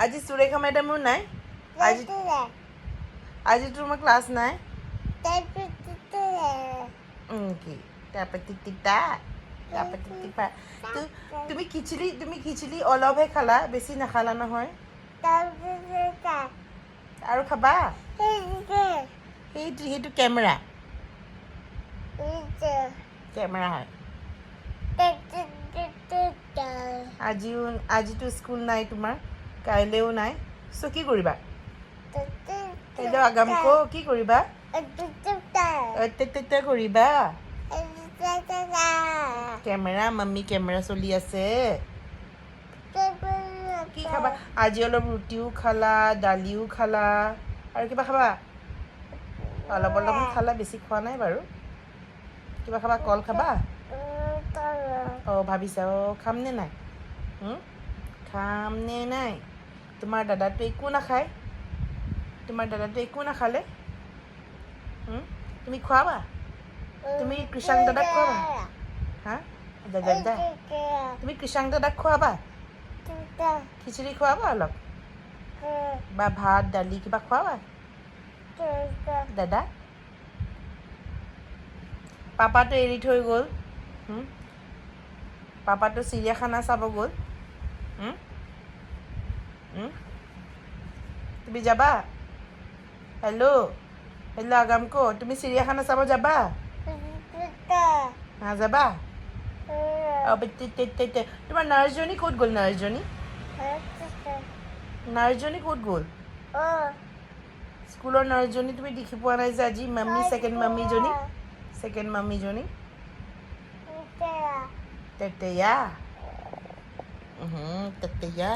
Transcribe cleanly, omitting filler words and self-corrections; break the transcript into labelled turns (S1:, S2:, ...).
S1: আজি সুৰেখা মেডামো নাই আজি তোমাৰ ক্লাছ নাই কি তুমি খিচিৰি অলপহে খালা বেছি নাখালা নহয় আৰু খাবা সেইটো কেমেৰা হয় আজিতো স্কুল নাই তোমাৰ কাইলৈও নাই চ' কি কৰিবা কাইলৈ আগামীকো কি কৰিবা কৰিবা কেমেৰা মাম্মী কেমেৰা চলি আছে কি খাবা আজি অলপ ৰুটিও খালা দালিও খালা আৰু কিবা খাবা অলপমান খালা বেছি খোৱা নাই বাৰু কিবা খাবা কল খাবা ভাবিছা খামনে নাই খামনে নাই তোমাৰ দাদাটো একো নাখালে তুমি খোৱাবা তুমি কৃষাং দাদাক খোৱাবা হা দাদা তুমি কৃষাং দাদাক খোৱাবা খিচিৰি খোৱাবা অলপ বা ভাত দালি কিবা খোৱাবা দাদা পাপাটো এৰি থৈ গ'ল পাপাটো চিৰিয়াখানা চাব গ'ল তুমি যাবা হেল্ল' আগামকো তুমি চিৰিয়াখানা চাব যাবা যাবা তোমাৰ নাৰ্ছজনী ক'ত গ'ল নাৰ্ছজনী ক'ত গ'ল স্কুলৰ নাৰ্ছজনী তুমি দেখি পোৱা নাই যে আজি মাম্মী ছেকেণ্ড মাম্মীজনী তেতেয়া